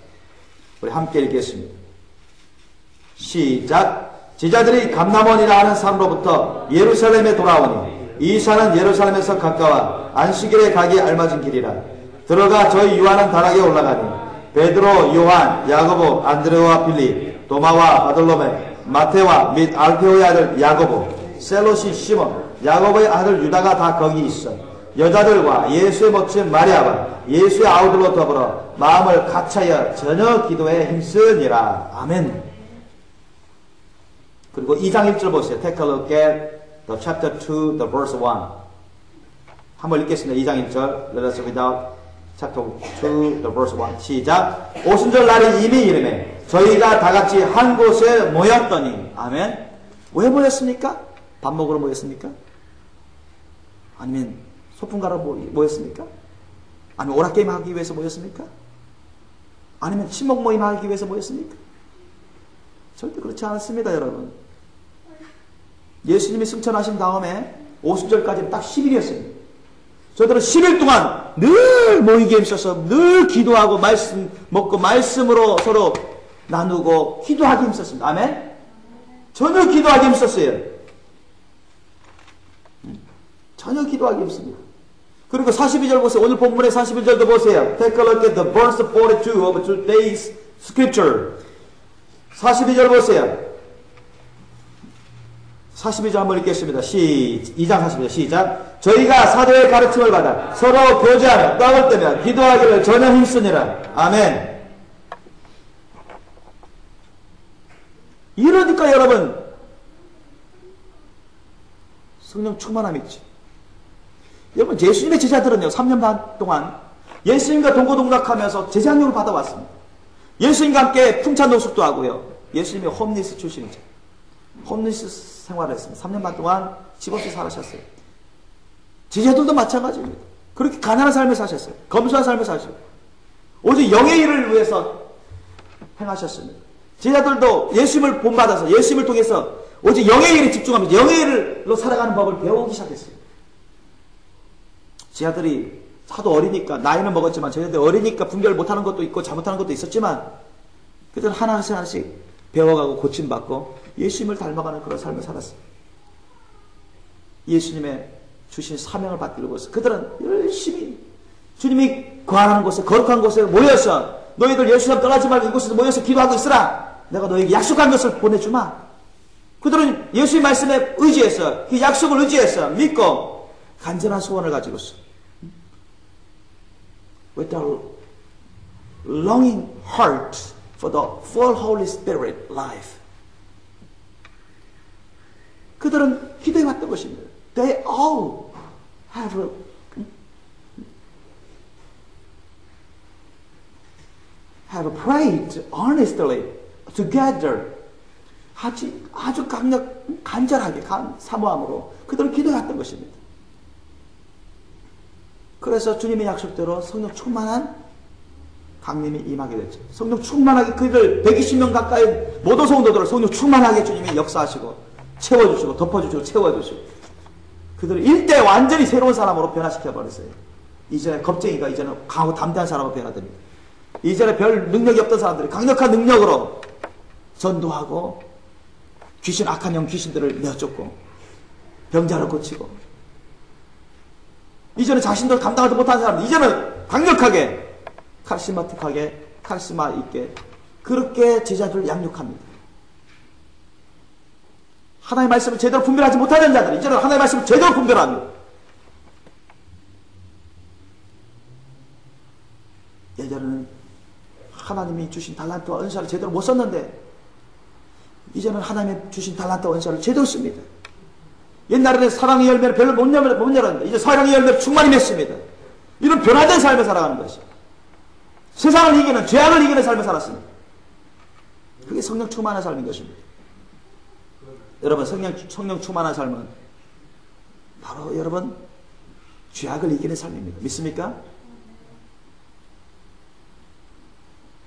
우리 함께 읽겠습니다. 시작. 제자들이 감람원이라 하는 산으로부터 예루살렘에 돌아오니 이 산은 예루살렘에서 가까워 안식일에 가기에 알맞은 길이라. 들어가 저희 요한은 다락에 올라가니 베드로, 요한, 야고보, 안드레와 빌립, 도마와 바돌로메, 마테와 및 알페오의 아들 야고보, 셀롯이 시몬, 야고보의 아들 유다가 다 거기 있어. 여자들과 예수의 모친 마리아와 예수의 아우들로 더불어 마음을 같이하여 전혀 기도에 힘쓰니라. 아멘. 그리고 2장 1절 보세요. Take a look at the chapter 2, the verse 1. 한번 읽겠습니다. 2장 1절. Let us read out chapter 2, the verse 1. 시작. 오순절 날이 이미 이르매 저희가 다 같이 한 곳에 모였더니. 아멘. 왜 모였습니까? 밥 먹으러 모였습니까? 아니면 소풍 가러 모였습니까? 아니면 오락게임 하기 위해서 모였습니까? 아니면 친목 모임 하기 위해서 모였습니까? 절대 그렇지 않습니다, 여러분. 예수님이 승천하신 다음에 오순절까지는 딱 10일이었습니다. 저들은 10일 동안 늘 모이게 힘써서 늘 기도하고 말씀 먹고 말씀으로 서로 나누고 기도하기 힘썼습니다. 아멘? 전혀 기도하기 힘썼어요. 전혀 기도하기 힘씁니다. 그리고 42절 보세요. 오늘 본문의 41절도 보세요. Take a look at the verse 42 of today's scripture. 42절 보세요. 42절 한번 읽겠습니다. 2장 42절 시작. 저희가 사도의 가르침을 받아 서로 교제하며 떡을 떼며 기도하기를 전혀 힘쓰니라. 아멘. 이러니까 여러분 성령 충만함이 있지. 여러분 예수님의 제자들은요 3년 반 동안 예수님과 동고동락하면서 제자형을 받아왔습니다. 예수님과 함께 풍찬 노숙도 하고요. 예수님이 홈리스 출신이죠. 홈리스 생활을 했습니다. 3년 반 동안 집 없이 살으셨어요. 제자들도 마찬가지입니다. 그렇게 가난한 삶을 사셨어요. 검소한 삶을 사셨어요. 오직 영의 일을 위해서 행하셨습니다. 제자들도 예수님을 본받아서 예수님을 통해서 오직 영의 일에 집중하면서 영의 일로 살아가는 법을 배우기 시작했어요. 제자들이 하도 어리니까 나이는 먹었지만 제자들이 어리니까 분별 못하는 것도 있고 잘못하는 것도 있었지만 그들은 하나씩 하나씩 배워가고 고침받고 예수님을 닮아가는 그런 삶을 살았어요. 예수님의 주신 사명을 받들고 있어. 그들은 열심히 주님이 거하는 곳에 거룩한 곳에 모여서 너희들 예수님 떠나지 말고 이곳에서 모여서 기도하고 있으라. 내가 너에게 약속한 것을 보내주마. 그들은 예수의 말씀에 의지해서 그 약속을 의지해서 믿고 간절한 소원을 가지고 있어. With a longing heart for the full Holy Spirit life. 그들은 기도해왔던 것입니다. They all have prayed earnestly together. 아주 간절하게 사모함으로 그들은 기도해왔던 것입니다. 그래서 주님의 약속대로 성령 충만한 강림이 임하게 됐죠. 성령 충만하게 그들 120명 가까이 모든 성도들을 성령 충만하게 주님이 역사하시고 채워주시고 덮어주시고 채워주시고 그들을 일대 완전히 새로운 사람으로 변화시켜버렸어요. 이전에 겁쟁이가 이제는 강하고 담대한 사람으로 변화됩니다. 이전에 별 능력이 없던 사람들이 강력한 능력으로 전도하고 악한 영 귀신들을 내어쫓고 병자를 고치고 이전에 자신도 감당하지 못한 사람들 이제는 강력하게 카리스마틱하게 카리스마 있게 그렇게 제자들을 양육합니다. 하나님의 말씀을 제대로 분별하지 못하는 자들 이제는 하나님의 말씀을 제대로 분별합니다. 예전에는 하나님이 주신 달란트와 은사를 제대로 못 썼는데 이제는 하나님이 주신 달란트와 은사를 제대로 씁니다. 옛날에는 사랑의 열매를 별로 못 열었는데 이제 사랑의 열매를 충만히 맺습니다. 이런 변화된 삶을 살아가는 것이죠. 세상을 이기는 죄악을 이기는 삶을 살았습니다. 그게 성령 충만한 삶인 것입니다. 여러분 성령 충만한 삶은 바로 여러분 죄악을 이기는 삶입니다. 믿습니까?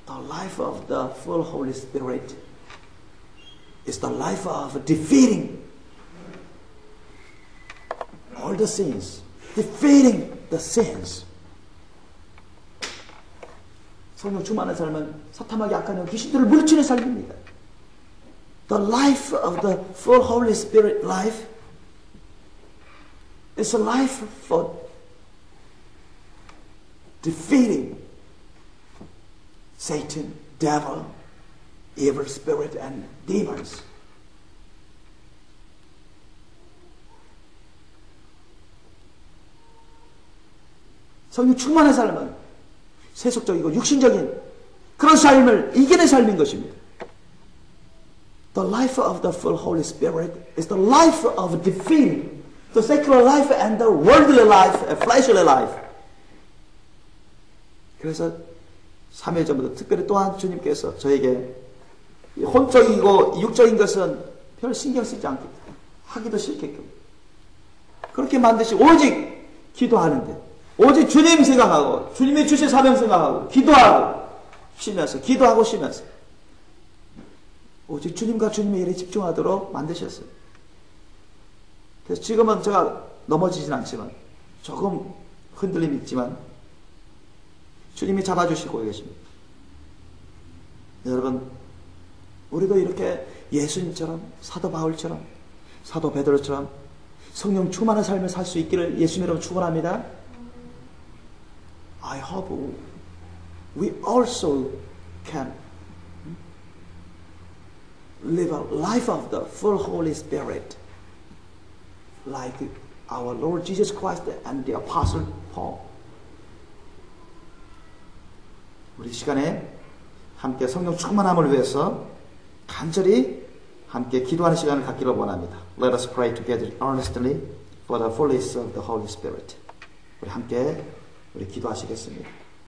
The life of the full Holy Spirit is the life of defeating the sins. Defeating the sins. 성령 충만한 삶은 사탄에게 약한 귀신들을 물리치는 삶입니다. The life of the full Holy Spirit life is a life for defeating Satan, devil, evil spirit and demons. 성령 충만한 삶은 세속적이고 육신적인 그런 삶을 이기는 삶인 것입니다. The life of the full Holy Spirit is the life of defeating the secular life and the worldly life, fleshly life. 그래서 3일 전부터 특별히 또한 주님께서 저에게 혼적이고 육적인 것은 별 신경 쓰지 않게 하기도 싫게끔 그렇게 만드시고 오직 기도하는데 오직 주님 생각하고 주님이 주신 사명 생각하고 기도하고 쉬면서 기도하고 쉬면서 오직 주님과 주님의 일에 집중하도록 만드셨어요. 그래서 지금은 제가 넘어지진 않지만 조금 흔들림이 있지만 주님이 잡아주시고 계십니다. 여러분 우리도 이렇게 예수님처럼 사도 바울처럼 사도 베드로처럼 성령 충만한 삶을 살 수 있기를 예수님으로 축원합니다. I hope we also can live a life of the full Holy Spirit like our Lord Jesus Christ and the Apostle Paul. 우리 시간에 함께 성령 충만함을 위해서 간절히 함께 기도하는 시간을 갖기를 원합니다. Let us pray together earnestly for the fullness of the Holy Spirit. 우리 함께 우리 기도하시겠습니다.